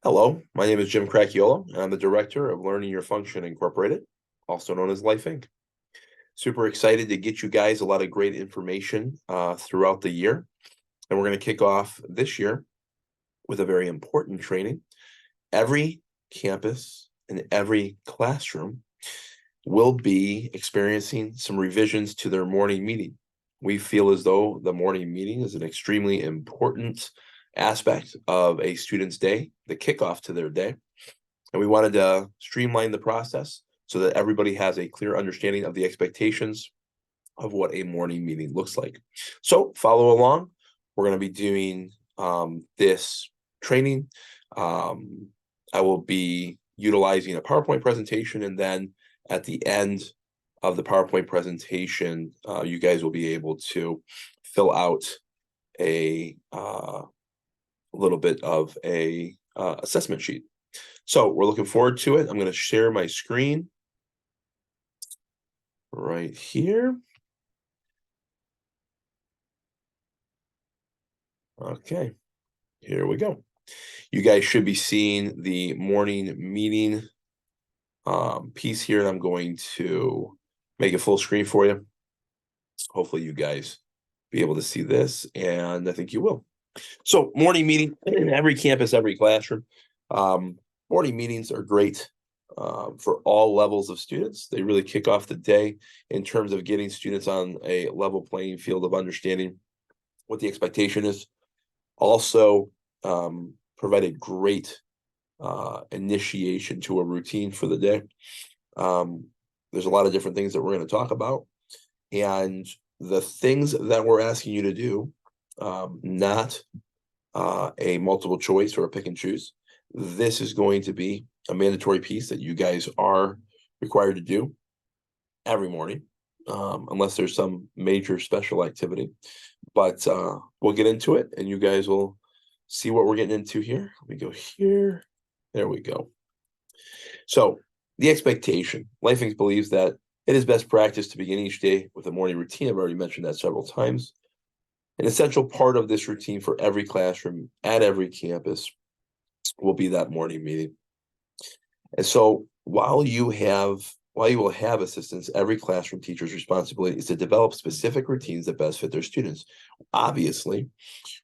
Hello, my name is Jim Cracchiola, and I'm the Director of Learning Your Function Incorporated, also known as Life Inc. Super excited to get you guys a lot of great information throughout the year. And we're going to kick off this year with a very important training. Every campus and every classroom will be experiencing some revisions to their morning meeting. We feel as though the morning meeting is an extremely important aspect of a student's day, the kickoff to their day. And we wanted to streamline the process so that everybody has a clear understanding of the expectations of what a morning meeting looks like. So follow along. We're going to be doing this training. I will be utilizing a PowerPoint presentation, and then at the end of the PowerPoint presentation, you guys will be able to fill out a little bit of a assessment sheet. So we're looking forward to it. I'm going to share my screen right here. Okay, here we go. You guys should be seeing the morning meeting piece here, and I'm going to make it full screen for you. Hopefully you guys be able to see this, and I think you will. So morning meeting in every campus, every classroom. Morning meetings are great for all levels of students. They really kick off the day in terms of getting students on a level playing field of understanding what the expectation is. Also, provide a great initiation to a routine for the day. There's a lot of different things that we're going to talk about, and the things that we're asking you to do, not a multiple choice or a pick and choose. This is going to be a mandatory piece that you guys are required to do every morning, unless there's some major special activity. But we'll get into it, and you guys will see what we're getting into here. Let me go here. There we go. So the expectation. LifeInc believes that it is best practice to begin each day with a morning routine. I've already mentioned that several times. An essential part of this routine for every classroom at every campus will be that morning meeting. And so while you will have assistants, every classroom teacher's responsibility is to develop specific routines that best fit their students. Obviously,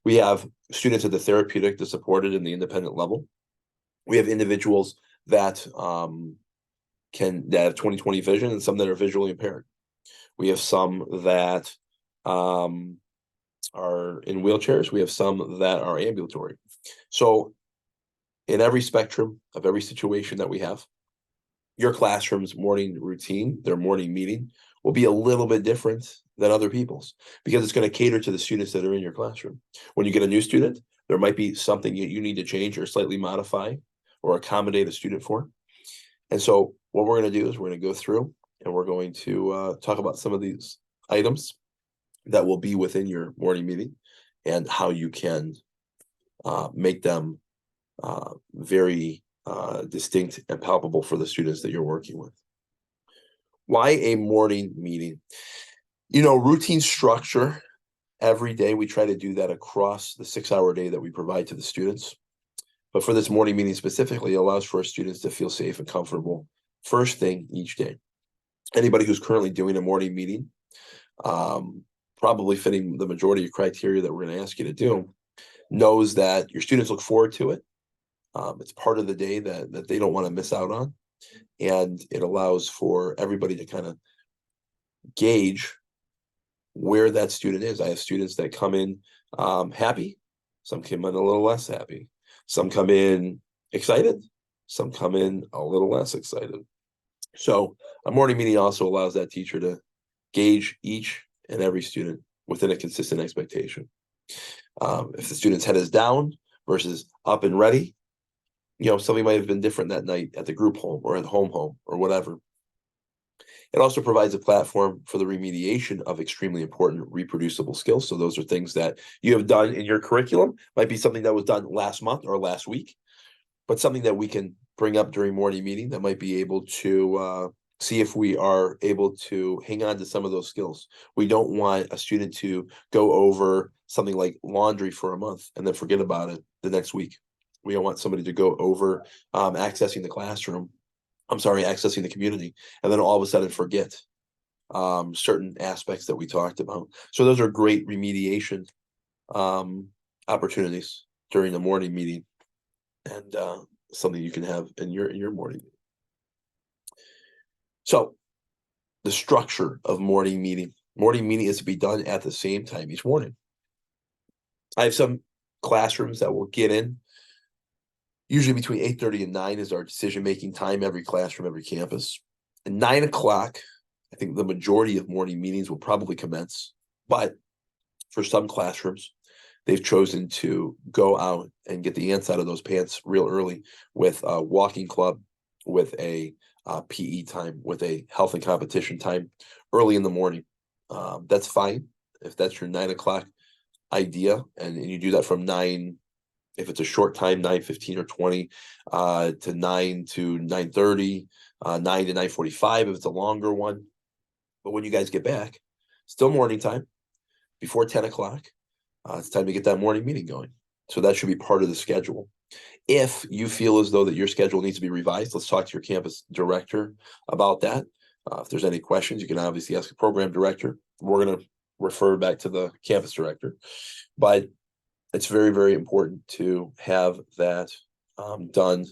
we have students at the therapeutic, the supported, and the independent level. We have individuals that that have 20/20 vision, and some that are visually impaired. We have some that are in wheelchairs. We have some that are ambulatory. So in every spectrum of every situation that we have, your classroom's morning routine, their morning meeting, will be a little bit different than other people's, because it's going to cater to the students that are in your classroom. When you get a new student, there might be something you need to change or slightly modify or accommodate a student for. And so what we're going to do is we're going to go through and we're going to talk about some of these items that will be within your morning meeting and how you can make them very distinct and palpable for the students that you're working with. Why a morning meeting? Routine structure. Every day we try to do that across the 6-hour day that we provide to the students. But for this morning meeting specifically, it allows for our students to feel safe and comfortable first thing each day. Anybody who's currently doing a morning meeting, probably fitting the majority of criteria that we're going to ask you to do, knows that your students look forward to it. It's part of the day that they don't want to miss out on. And it allows for everybody to kind of gauge where that student is. I have students that come in happy. Some come in a little less happy. Some come in excited. Some come in a little less excited. So a morning meeting also allows that teacher to gauge each and every student within a consistent expectation. If the student's head is down versus up and ready, something might have been different that night at the group home or at home or whatever. It also provides a platform for the remediation of extremely important reproducible skills. So those are things that you have done in your curriculum. Might be something that was done last month or last week, but something that we can bring up during morning meeting that might be able to see if we are able to hang on to some of those skills. We don't want a student to go over something like laundry for a month and then forget about it the next week. We don't want somebody to go over accessing the classroom. I'm sorry, accessing the community, and then all of a sudden forget certain aspects that we talked about. So those are great remediation opportunities during the morning meeting, and something you can have in your morning. So the structure of morning meeting. Morning meeting is to be done at the same time each morning. I have some classrooms that will get in. Usually between 8:30 and 9 is our decision-making time, every classroom, every campus. At 9 o'clock, I think the majority of morning meetings will probably commence. But for some classrooms, they've chosen to go out and get the ants out of those pants real early with a walking club, with a PE time, with a health and competition time early in the morning. That's fine if that's your 9 o'clock idea, and you do that from 9, if it's a short time, 9:15 or 20, to 9 to 9:30, 9 to 9:45 if it's a longer one. But when you guys get back, still morning time, before 10 o'clock, it's time to get that morning meeting going. So that should be part of the schedule. If you feel as though that your schedule needs to be revised, let's talk to your campus director about that. If there's any questions, you can obviously ask the program director. We're going to refer back to the campus director. But it's very, very important to have that done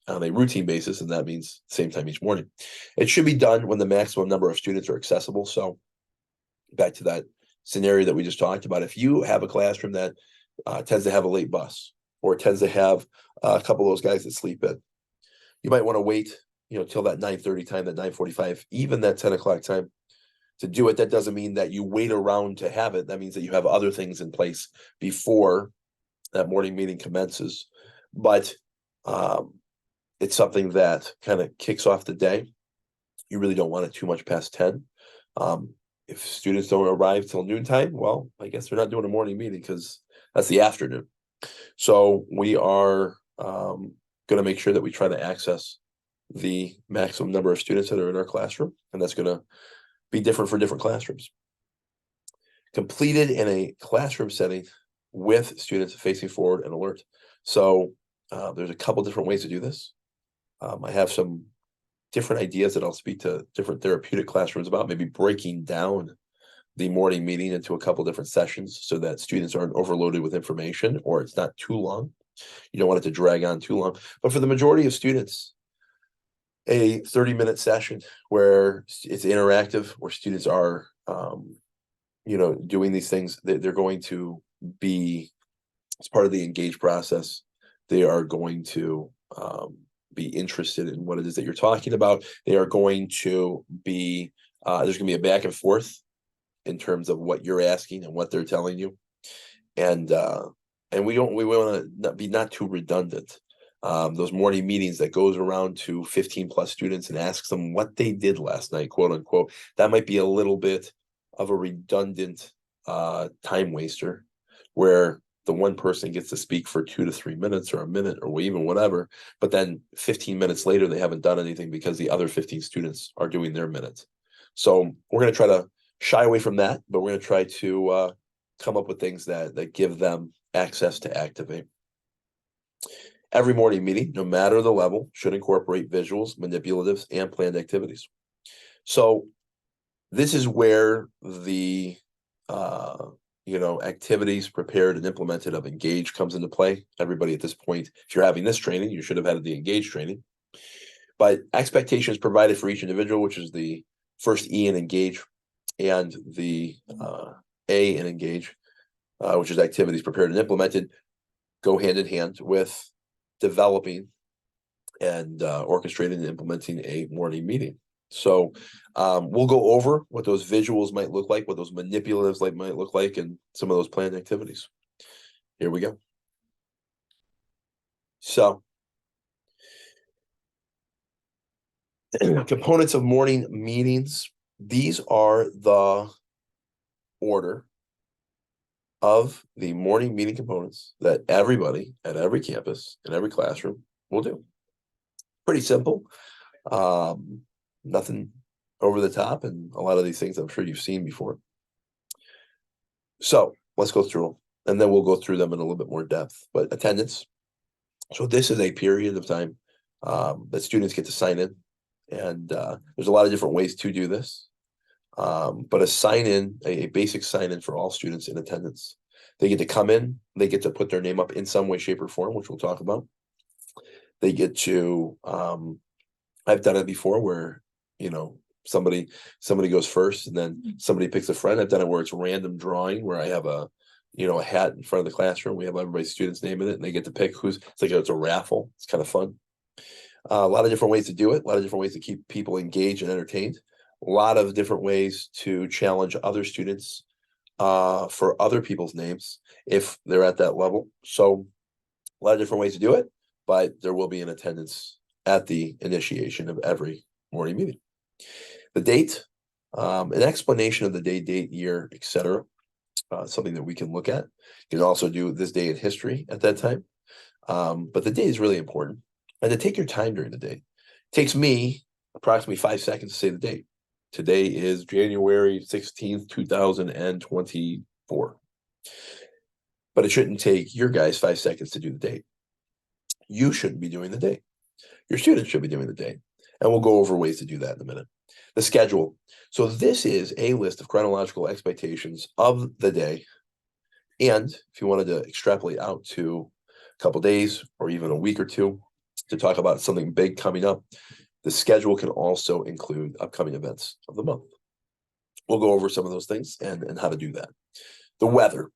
on a routine basis, and that means same time each morning. It should be done when the maximum number of students are accessible. So back to that scenario that we just talked about, if you have a classroom that tends to have a late bus or tends to have a couple of those guys that sleep in, you might want to wait, till that 9:30 time, that 9:45, even that 10 o'clock time to do it. That doesn't mean that you wait around to have it. That means that you have other things in place before that morning meeting commences. But it's something that kind of kicks off the day. You really don't want it too much past 10. If students don't arrive till noontime, well, I guess they're not doing a morning meeting because that's the afternoon. So we are going to make sure that we try to access the maximum number of students that are in our classroom, and that's going to be different for different classrooms. Completed in a classroom setting with students facing forward and alert. So there's a couple different ways to do this. I have some different ideas that I'll speak to different therapeutic classrooms about, maybe breaking down the morning meeting into a couple different sessions so that students aren't overloaded with information, or it's not too long. You don't want it to drag on too long. But for the majority of students, a 30-minute session where it's interactive, where students are, doing these things, they're going to be, as part of the engage process, they are going to be interested in what it is that you're talking about. They are going to be, there's going to be a back and forth in terms of what you're asking and what they're telling you. And we want to be not too redundant. Those morning meetings that goes around to 15 plus students and asks them what they did last night, quote unquote, that might be a little bit of a redundant time waster, where the one person gets to speak for 2 to 3 minutes or a minute or even whatever, but then 15 minutes later, they haven't done anything because the other 15 students are doing their minute. So we're going to try to shy away from that, but we're going to try to come up with things that give them access to activate. Every morning meeting, no matter the level, should incorporate visuals, manipulatives, and planned activities. So this is where the activities prepared and implemented of Engage comes into play. Everybody at this point, if you're having this training, you should have had the Engage training. But expectations provided for each individual, which is the first E in Engage, and the A in Engage, which is activities prepared and implemented, go hand in hand with developing and orchestrating and implementing a morning meeting. So we'll go over what those visuals might look like, what those manipulatives might look like, and some of those planned activities. Here we go. So components of morning meetings. These are the order of the morning meeting components that everybody at every campus and every classroom will do. Pretty simple. Nothing over the top, and a lot of these things I'm sure you've seen before. So let's go through them, and then we'll go through them in a little bit more depth. But attendance, So this is a period of time that students get to sign in. And there's a lot of different ways to do this. But a sign-in, a basic sign-in for all students in attendance. They get to come in, they get to put their name up in some way, shape, or form, which we'll talk about. They get to, I've done it before where, you know, somebody goes first and then somebody picks a friend. I've done it where it's random drawing, where I have a hat in front of the classroom. We have everybody's student's name in it, and they get to pick it's a raffle. It's kind of fun. A lot of different ways to do it, a lot of different ways to keep people engaged and entertained, a lot of different ways to challenge other students for other people's names if they're at that level. So a lot of different ways to do it, but there will be an attendance at the initiation of every morning meeting. The date, an explanation of the day, date, year, etc. Something that we can look at. You can also do this day in history at that time. But the day is really important. And to take your time during the day. It takes me approximately 5 seconds to say the date. Today is January 16th, 2024. But it shouldn't take your guys 5 seconds to do the date. You shouldn't be doing the date. Your students should be doing the date. And we'll go over ways to do that in a minute. The schedule. So this is a list of chronological expectations of the day. And if you wanted to extrapolate out to a couple days or even a week or two to talk about something big coming up, the schedule can also include upcoming events of the month. We'll go over some of those things and how to do that. The weather,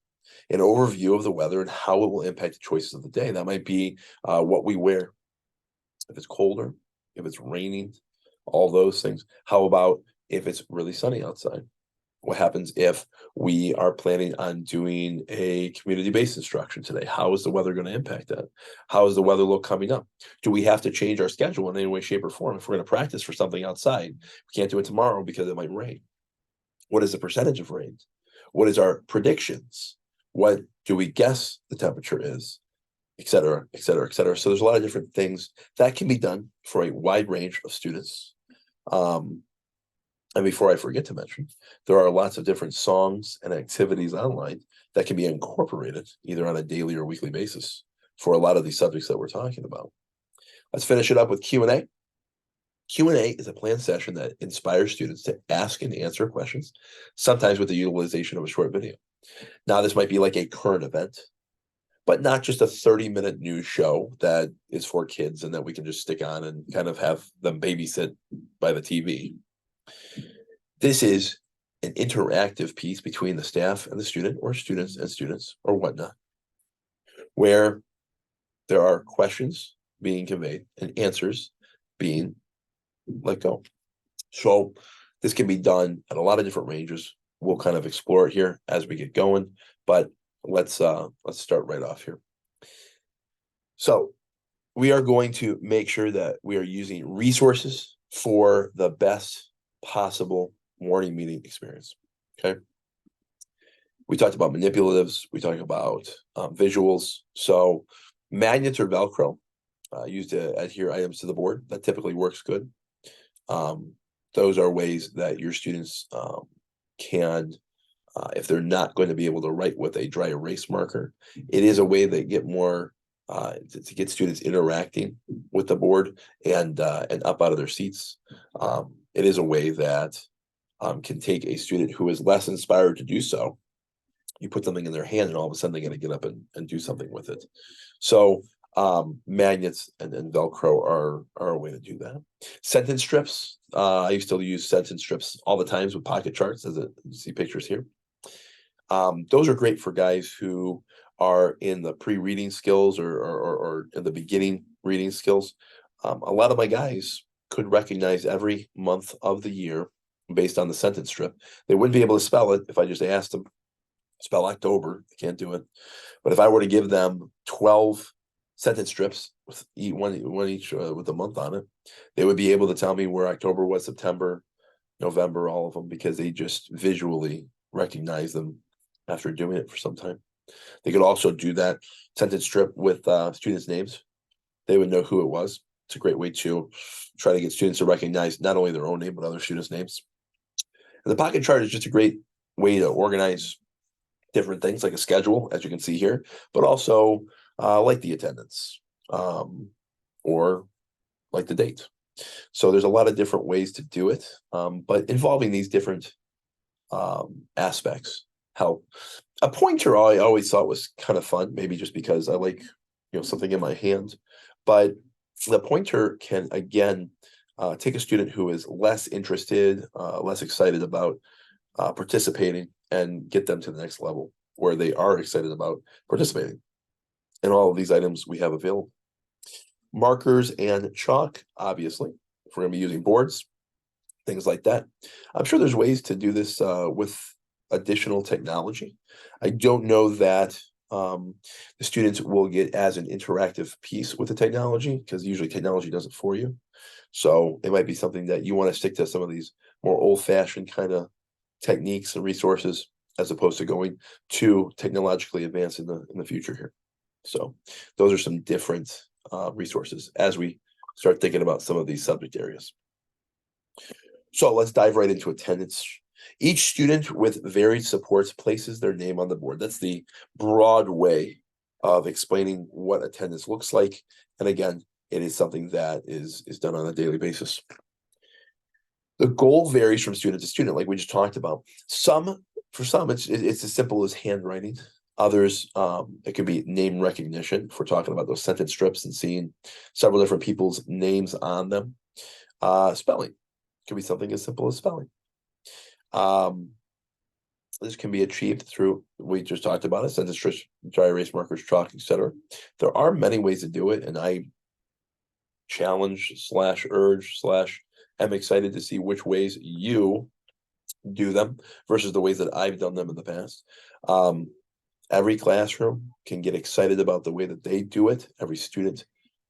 an overview of the weather and how it will impact the choices of the day. That might be what we wear. If it's colder, if it's raining, all those things. How about if it's really sunny outside? What happens if we are planning on doing a community-based instruction today? How is the weather going to impact that? How does the weather look coming up? Do we have to change our schedule in any way, shape, or form? If we're going to practice for something outside, we can't do it tomorrow because it might rain. What is the percentage of rain? What is our predictions? What do we guess the temperature is? Et cetera, et cetera, et cetera. So there's a lot of different things that can be done for a wide range of students. And before I forget to mention, there are lots of different songs and activities online that can be incorporated either on a daily or weekly basis for a lot of these subjects that we're talking about. Let's finish it up with Q&A. Q&A is a planned session that inspires students to ask and answer questions, sometimes with the utilization of a short video. Now, this might be like a current event, but not just a 30-minute news show that is for kids and that we can just stick on and kind of have them babysit by the TV. This is an interactive piece between the staff and the student, or students and students, or whatnot, where there are questions being conveyed and answers being let go. So this can be done at a lot of different ranges. We'll kind of explore it here as we get going, but let's start right off here. So we are going to make sure that we are using resources for the best possible morning meeting experience. Okay. We talked about manipulatives. We talked about visuals. So magnets or Velcro used to adhere items to the board. That typically works good. Those are ways that your students can, if they're not going to be able to write with a dry erase marker, it is a way that get more to get students interacting with the board and up out of their seats. It is a way that can take a student who is less inspired to do so. You put something in their hand and all of a sudden they're going to get up and do something with it. So magnets and Velcro are a way to do that. Sentence strips. I used to use sentence strips all the times with pocket charts, as you see pictures here. Those are great for guys who are in the pre-reading skills or in the beginning reading skills. A lot of my guys could recognize every month of the year based on the sentence strip. They wouldn't be able to spell it if I just asked them. Spell October, they can't do it. But if I were to give them 12 sentence strips with one each with a month on it, they would be able to tell me where October was, September, November, all of them, because they just visually recognize them after doing it for some time. They could also do that sentence strip with students' names. They would know who it was. It's a great way to try to get students to recognize not only their own name, but other students' names. And the pocket chart is just a great way to organize different things like a schedule, as you can see here, but also like the attendance. or like the date. So there's a lot of different ways to do it, but involving these different aspects help. A pointer I always thought was kind of fun, maybe just because I like, something in my hand. But the pointer can, again, take a student who is less interested, less excited about participating and get them to the next level where they are excited about participating. And all of these items we have available. Markers and chalk, obviously, if we're going to be using boards, things like that. I'm sure there's ways to do this with additional technology. I don't know that the students will get as an interactive piece with the technology, because usually technology does it for you. So it might be something that you want to stick to some of these more old-fashioned kind of techniques and resources, as opposed to going too technologically advanced in the future here. So those are some different resources as we start thinking about some of these subject areas. So let's dive right into attendance. Each student with varied supports places their name on the board. That's the broad way of explaining what attendance looks like. And again, it is something that is done on a daily basis. The goal varies from student to student, like we just talked about. For some, it's as simple as handwriting. Others, it could be name recognition, if we're talking about those sentence strips and seeing several different people's names on them. Spelling could be something as simple as spelling. This can be achieved through, we just talked about it, sentence strips, dry erase markers, chalk, etc. There are many ways to do it, and I challenge / urge / am excited to see which ways you do them versus the ways that I've done them in the past. Every classroom can get excited about the way that they do it. Every student,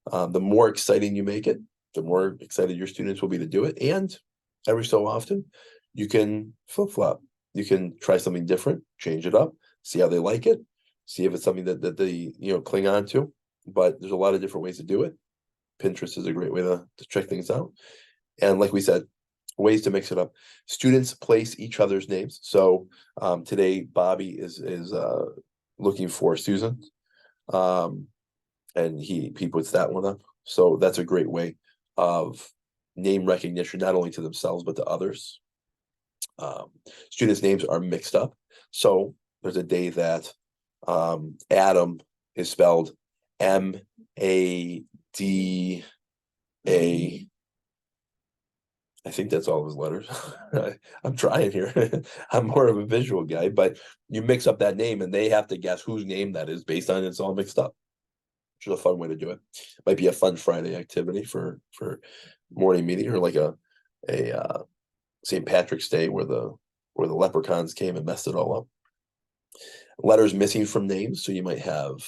the more exciting you make it, the more excited your students will be to do it. And every so often, you can flip-flop. You can try something different, change it up, see how they like it, see if it's something that they cling on to. But there's a lot of different ways to do it. Pinterest is a great way to check things out. And like we said, ways to mix it up. Students place each other's names. So today, Bobby is looking for Susan, and he puts that one up. So that's a great way of name recognition, not only to themselves but to others. Students' names are mixed up. So there's a day that Adam is spelled MADA. I think that's all of his letters. I'm trying here. I'm more of a visual guy, but you mix up that name and they have to guess whose name that is based on it's all mixed up. Which is a fun way to do it. Might be a fun Friday activity for morning meeting, or like a St. Patrick's Day where the leprechauns came and messed it all up. Letters missing from names. So you might have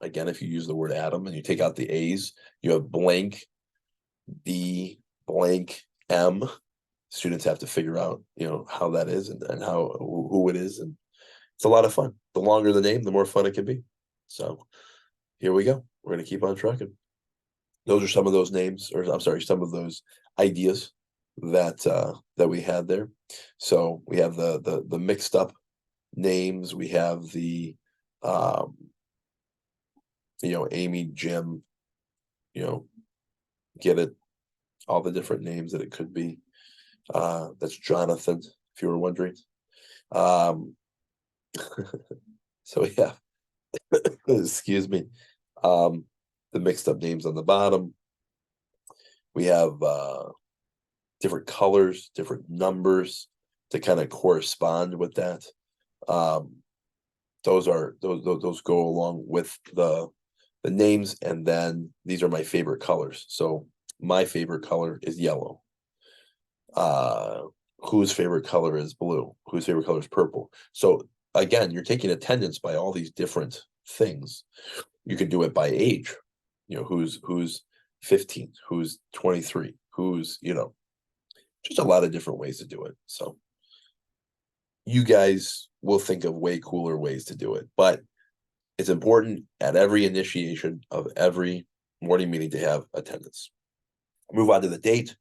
again, if you use the word Adam and you take out the A's, you have blank B blank M. Students have to figure out, how that is and who it is. And it's a lot of fun. The longer the name, the more fun it can be. So here we go. We're going to keep on trucking. Those are some of those names, or I'm sorry, some of those ideas that we had there. So we have the mixed up names. We have the Amy, Jim, get it, all the different names that it could be. That's Jonathan, if you were wondering. So yeah, excuse me. The mixed up names on the bottom. We have different colors, different numbers to kind of correspond with that. Those go along with the names, and then these are my favorite colors. So my favorite color is yellow. Whose favorite color is blue? Whose favorite color is purple? So again, you're taking attendance by all these different things. You can do it by age. Who's 15, who's 23, who's just a lot of different ways to do it. So you guys will think of way cooler ways to do it, but it's important at every initiation of every morning meeting to have attendance. Move on to the date.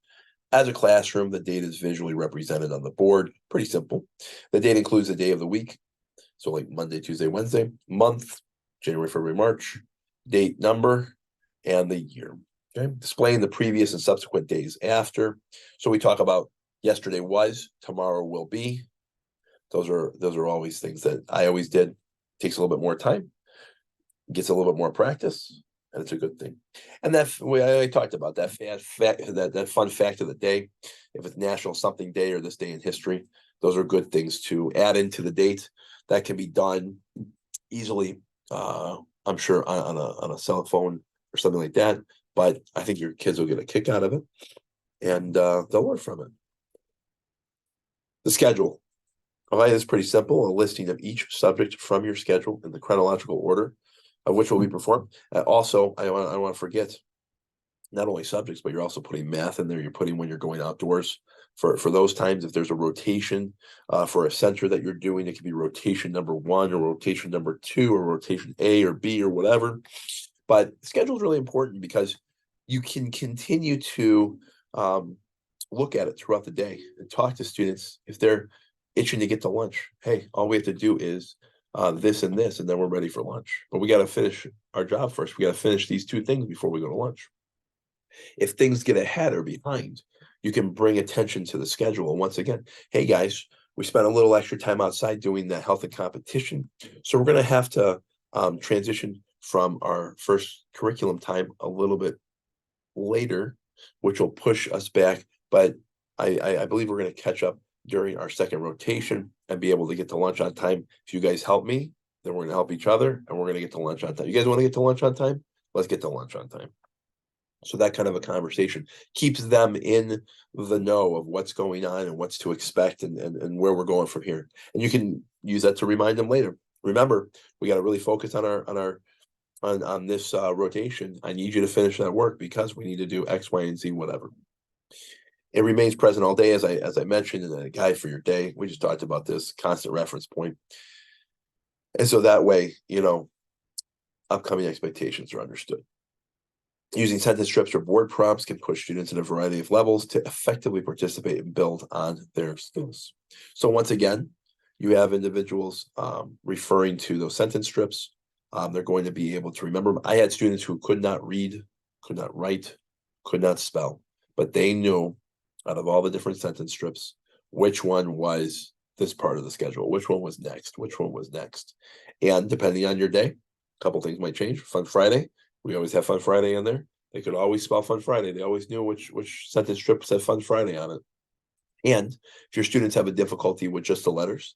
As a classroom, the date is visually represented on the board. Pretty simple. The date includes the day of the week. So like Monday, Tuesday, Wednesday. Month, January, February, March. date number, and the year. Okay, displaying the previous and subsequent days after. So we talk about yesterday was, tomorrow will be. Those are always things that I always did. Takes a little bit more time, gets a little bit more practice, and it's a good thing. And that I talked about that that fun fact of the day. If it's National Something Day or this day in history, those are good things to add into the date. That can be done easily, I'm sure, on a cell phone or something like that. But I think your kids will get a kick out of it, and they'll learn from it. The schedule. Okay, it's pretty simple. A listing of each subject from your schedule in the chronological order of which will be performed. Also, I don't want to forget not only subjects, but you're also putting math in there. You're putting when you're going outdoors for those times. If there's a rotation for a center that you're doing, it could be rotation number 1 or rotation number 2 or rotation A or B or whatever. But schedule is really important because you can continue to look at it throughout the day and talk to students if they're itching to get to lunch. Hey, all we have to do is this and this, and then we're ready for lunch. But we got to finish our job first. We got to finish these 2 things before we go to lunch. If things get ahead or behind, you can bring attention to the schedule. And once again, hey guys, we spent a little extra time outside doing the health and competition. So we're going to have to transition from our first curriculum time a little bit later, which will push us back. But I believe we're going to catch up during our second rotation and be able to get to lunch on time. If you guys help me, then we're going to help each other and we're going to get to lunch on time. You guys want to get to lunch on time? Let's get to lunch on time. So that kind of a conversation keeps them in the know of what's going on and what's to expect and where we're going from here. And you can use that to remind them later. Remember, we got to really focus on this rotation. I need you to finish that work because we need to do X, Y, and Z, whatever. It remains present all day, as I mentioned in the guide for your day. We just talked about this constant reference point. And so that way, upcoming expectations are understood. Using sentence strips or board prompts can push students in a variety of levels to effectively participate and build on their skills. So once again, you have individuals referring to those sentence strips. They're going to be able to remember them. I had students who could not read, could not write, could not spell, but they knew out of all the different sentence strips, which one was this part of the schedule, which one was next, which one was next. And depending on your day, a couple things might change. Fun Friday, we always have Fun Friday in there. They could always spell Fun Friday. They always knew which sentence strip said Fun Friday on it. And if your students have a difficulty with just the letters,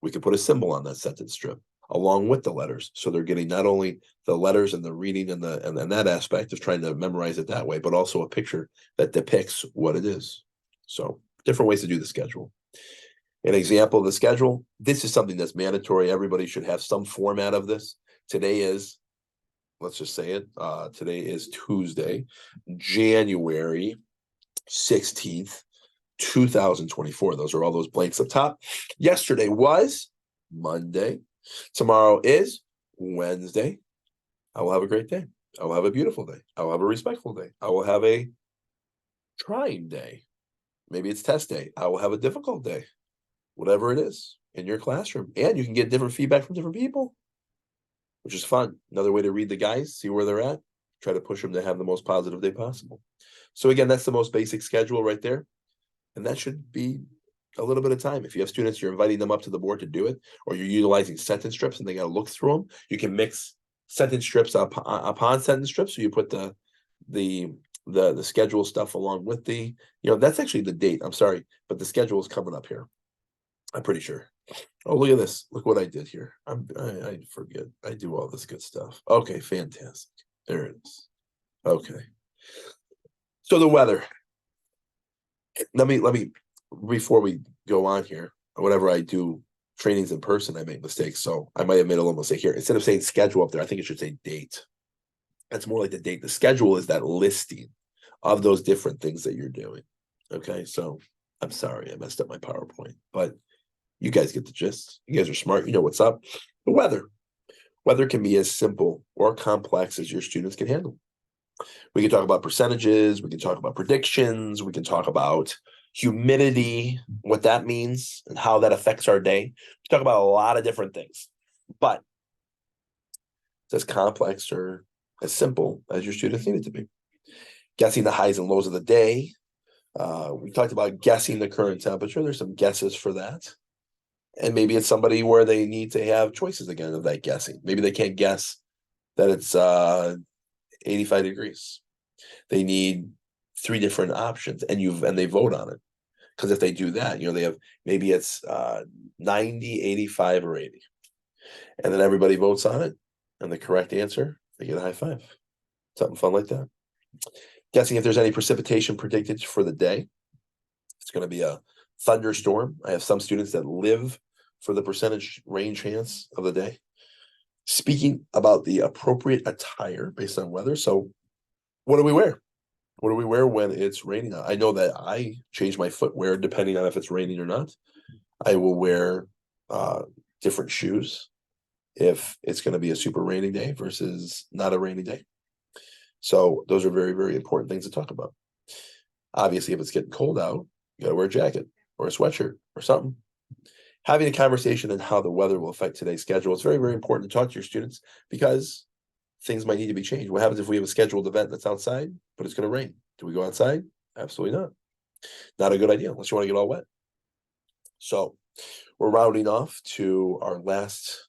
we could put a symbol on that sentence strip along with the letters. So they're getting not only the letters and the reading and that aspect of trying to memorize it that way, but also a picture that depicts what it is. So different ways to do the schedule. An example of the schedule, this is something that's mandatory. Everybody should have some format of this. Today is, let's just say it, today is Tuesday, January 16th, 2024. Those are all those blanks up top. Yesterday was Monday. Tomorrow is Wednesday. I will have a great day. I will have a beautiful day. I will have a respectful day. I will have a trying day. Maybe it's test day. I will have a difficult day. Whatever it is in your classroom. And you can get different feedback from different people, which is fun. Another way to read the guys, see where they're at, try to push them to have the most positive day possible. So again, that's the most basic schedule right there. And that should be a little bit of time. If you have students, you're inviting them up to the board to do it, or you're utilizing sentence strips and they got to look through them. You can mix sentence strips upon sentence strips. So you put the schedule stuff along with that's actually the date. I'm sorry, but the schedule is coming up here. I'm pretty sure. Oh, look at this. Look what I did here. I forget. I do all this good stuff. Okay, fantastic. There it is. Okay. So the weather. Let me before we go on here, whenever I do trainings in person, I make mistakes. So I might have made a little mistake here. Instead of saying schedule up there, I think it should say date. That's more like the date. The schedule is that listing of those different things that you're doing. Okay, so I'm sorry I messed up my PowerPoint, but you guys get the gist. You guys are smart. You know what's up. The weather. Weather can be as simple or complex as your students can handle. We can talk about percentages. We can talk about predictions. We can talk about humidity, what that means and how that affects our day. We talk about a lot of different things, but it's as complex or as simple as your students need it to be. Guessing the highs and lows of the day. We talked about guessing the current temperature. There's some guesses for that. And maybe it's somebody where they need to have choices again of that guessing. Maybe they can't guess that it's 85 degrees. They need 3 different options and they vote on it. Because if they do that, they have maybe it's 90, 85, or 80. And then everybody votes on it. And the correct answer, they get a high five. Something fun like that. Guessing if there's any precipitation predicted for the day. It's going to be a thunderstorm. I have some students that live for the percentage rain chance of the day. Speaking about the appropriate attire based on weather. So what do we wear? What do we wear when it's raining? I know that I change my footwear depending on if it's raining or not. I will wear different shoes if it's going to be a super rainy day versus not a rainy day. So those are very, very important things to talk about. Obviously, if it's getting cold out, you got to wear a jacket or a sweatshirt or something. Having a conversation on how the weather will affect today's schedule. It's very, very important to talk to your students because things might need to be changed. What happens if we have a scheduled event that's outside, but it's going to rain? Do we go outside? Absolutely not. Not a good idea unless you want to get all wet. So we're rounding off to our last,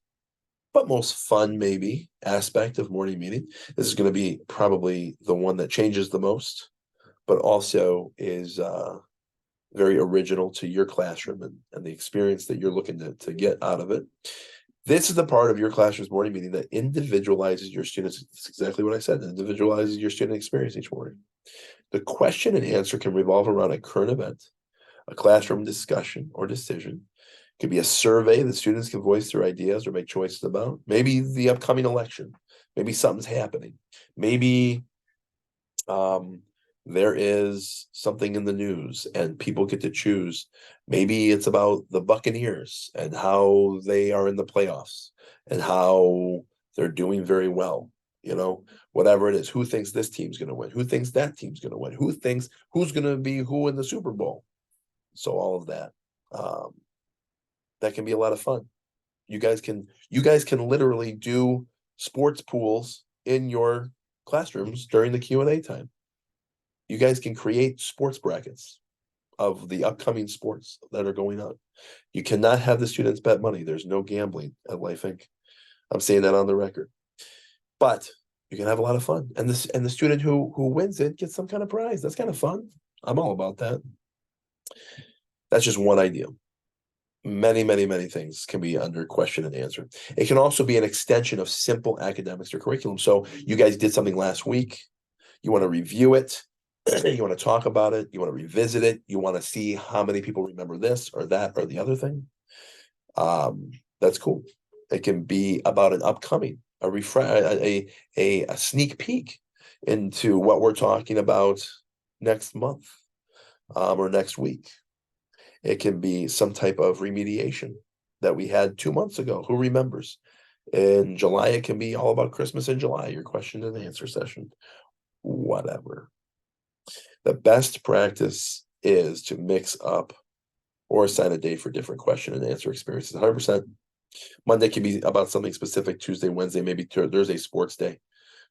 but most fun maybe aspect of morning meeting. This is going to be probably the one that changes the most, but also is very original to your classroom and the experience that you're looking to get out of it. This is the part of your classroom's morning meeting that individualizes your students. It's exactly what I said. It individualizes your student experience each morning. The question and answer can revolve around a current event, a classroom discussion or decision. It could be a survey that students can voice their ideas or make choices about. Maybe the upcoming election. Maybe something's happening. Maybe there is something in the news and people get to choose. Maybe it's about the Buccaneers and how they are in the playoffs and how they're doing very well. Whatever it is, who thinks this team's going to win? Who thinks that team's going to win? Who thinks who's going to be who in the Super Bowl? So all of that, that can be a lot of fun. You guys can literally do sports pools in your classrooms during the Q&A time. You guys can create sports brackets of the upcoming sports that are going on. You cannot have the students bet money. There's no gambling at Life Inc. I'm saying that on the record. But you can have a lot of fun. And the student who wins it gets some kind of prize. That's kind of fun. I'm all about that. That's just one idea. Many, many, many things can be under question and answer. It can also be an extension of simple academics or curriculum. So you guys did something last week. You want to review it. You want to talk about it. You want to revisit it. You want to see how many people remember this or that or the other thing. That's cool. It can be about an upcoming, a sneak peek into what we're talking about next month or next week. It can be some type of remediation that we had 2 months ago. Who remembers? In July, it can be all about Christmas in July, your question and answer session, whatever. The best practice is to mix up or assign a day for different question and answer experiences. 100%. Monday can be about something specific. Tuesday, Wednesday, maybe Thursday, sports day.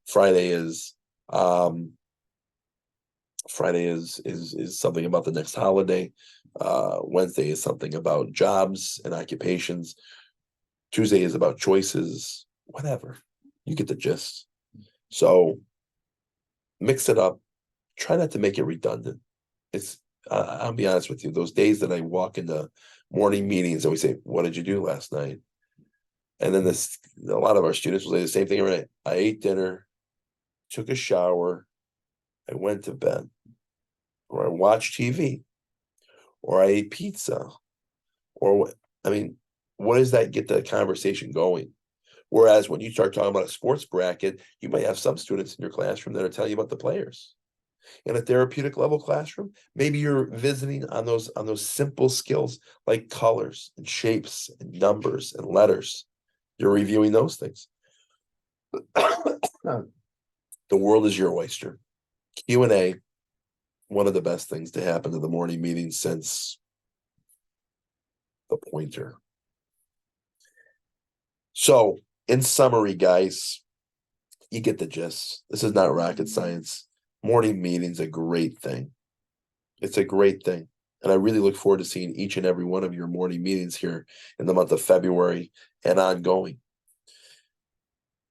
Friday is something about the next holiday. Wednesday is something about jobs and occupations. Tuesday is about choices. Whatever. You get the gist. So mix it up. Try not to make it redundant. I'll be honest with you, those days that I walk into morning meetings and we say, what did you do last night? And then a lot of our students will say the same thing every night. I ate dinner, took a shower, I went to bed, or I watched TV, or I ate pizza, or what? I mean, what does that get the conversation going? Whereas when you start talking about a sports bracket, you might have some students in your classroom that are telling you about the players. In a therapeutic level classroom, maybe you're visiting on those simple skills like colors and shapes and numbers and letters. You're reviewing those things. The world is your oyster. Q&A, one of the best things to happen to the morning meeting since the pointer. So, in summary, guys, You get the gist. This is not rocket science. Morning meeting's a great thing. It's a great thing. And I really look forward to seeing each and every one of your morning meetings here in the month of February and ongoing.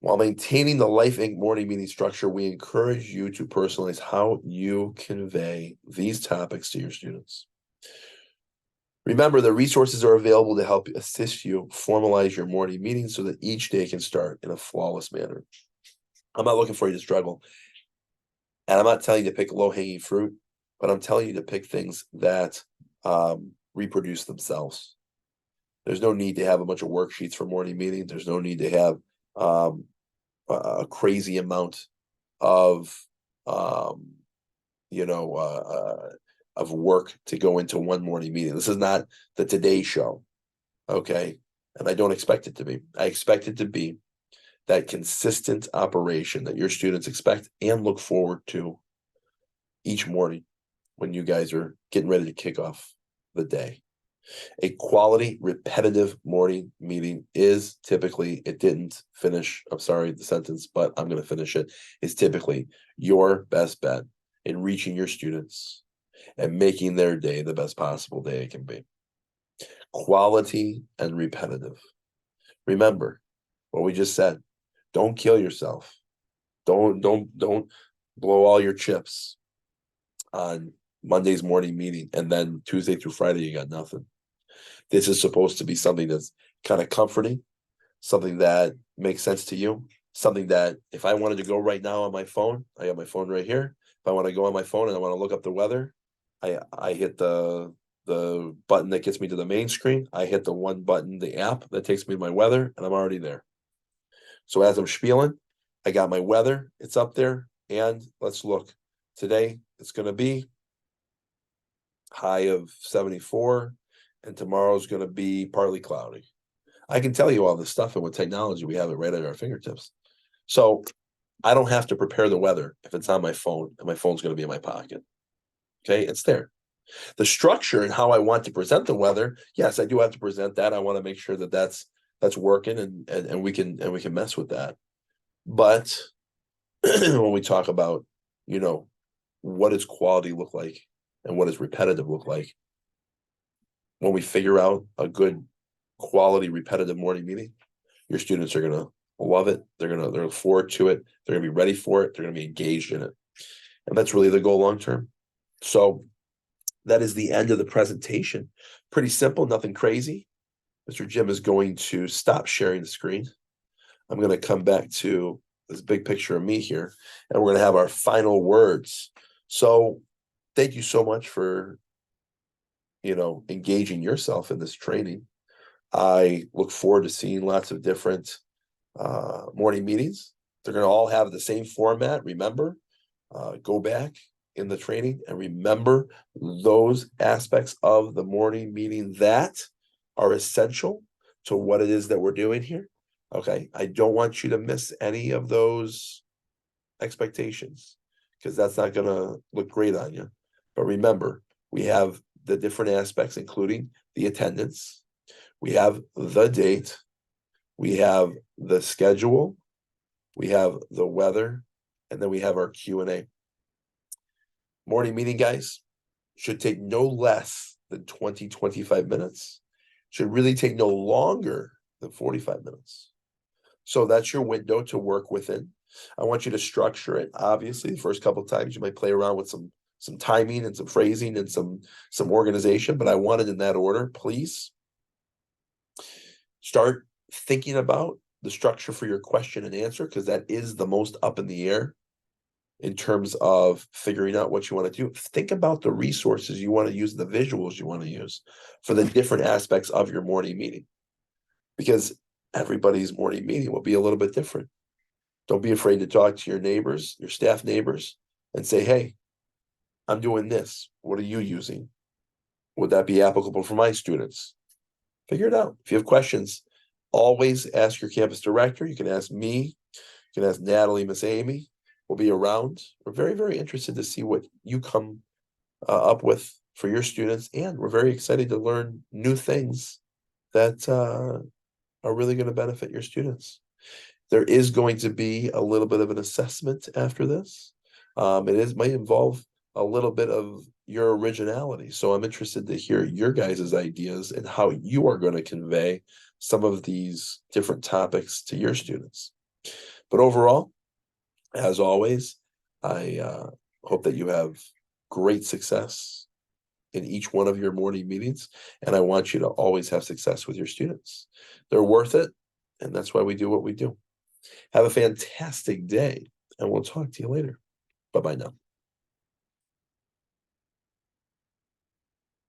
While maintaining the Life Inc. morning meeting structure, we encourage you to personalize how you convey these topics to your students. Remember, the resources are available to help assist you formalize your morning meetings so that each day can start in a flawless manner. I'm not looking for you to struggle. And I'm not telling you to pick low-hanging fruit, but I'm telling you to pick things that reproduce themselves. There's no need to have a bunch of worksheets for morning meetings. There's no need to have a crazy amount of of work to go into one morning meeting. This is not the Today Show, okay? And I don't expect it to be. I expect it to be that consistent operation that your students expect and look forward to each morning when you guys are getting ready to kick off the day. A quality, repetitive morning meeting is typically, it didn't finish, I'm sorry, the sentence, but I'm going to finish it, is typically your best bet in reaching your students and making their day the best possible day it can be. Quality and repetitive. Remember what we just said. Don't kill yourself. Don't blow all your chips on Monday's morning meeting and then Tuesday through Friday you got nothing. This is supposed to be something that's kind of comforting, something that makes sense to you, something that if I wanted to go right now on my phone, I got my phone right here. If I want to go on my phone and I want to look up the weather, I hit the button that gets me to the main screen. I hit the one button, the app that takes me to my weather, and I'm already there. So as I'm spieling, I got my weather, it's up there, and let's look. Today, it's going to be high of 74, and tomorrow's going to be partly cloudy. I can tell you all this stuff, and with technology, we have it right at our fingertips. So I don't have to prepare the weather if it's on my phone, and my phone's going to be in my pocket. Okay, it's there. The structure and how I want to present the weather, yes, I do have to present that. I want to make sure that that's working and we can mess with that. But when we talk about, what does quality look like and what does repetitive look like? When we figure out a good quality repetitive morning meeting, your students are gonna love it. They're look forward to it. They're gonna be ready for it. They're gonna be engaged in it. And that's really the goal long term. So that is the end of the presentation. Pretty simple, nothing crazy. Mr. Jim is going to stop sharing the screen. I'm going to come back to this big picture of me here, and we're going to have our final words. So thank you so much for, engaging yourself in this training. I look forward to seeing lots of different morning meetings. They're going to all have the same format. Remember, go back in the training and remember those aspects of the morning meeting that are essential to what it is that we're doing here. Okay, I don't want you to miss any of those expectations because that's not going to look great on you. But remember, we have the different aspects, including the attendance, we have the date, we have the schedule, we have the weather, and then we have our Q&A. Morning meeting, guys, should take no less than 20-25 minutes. Should really take no longer than 45 minutes. So that's your window to work within. I want you to structure it. Obviously, the first couple of times you might play around with some timing and some phrasing and some organization, but I want it in that order. Please start thinking about the structure for your question and answer, because that is the most up in the air in terms of figuring out what you want to do. Think about the resources you want to use, the visuals you want to use for the different aspects of your morning meeting, because everybody's morning meeting will be a little bit different. Don't be afraid to talk to your neighbors, your staff neighbors, and say, hey, I'm doing this. What are you using? Would that be applicable for my students? Figure it out. If you have questions, always ask your campus director. You can ask me. You can ask Natalie, Miss Amy. We'll be around. We're very, very interested to see what you come up with for your students. And we're very excited to learn new things that are really going to benefit your students. There is going to be a little bit of an assessment after this. Might involve a little bit of your originality. So I'm interested to hear your guys' ideas and how you are going to convey some of these different topics to your students. But overall, as always, I hope that you have great success in each one of your morning meetings. And I want you to always have success with your students. They're worth it. And that's why we do what we do. Have a fantastic day, and we'll talk to you later. Bye-bye now.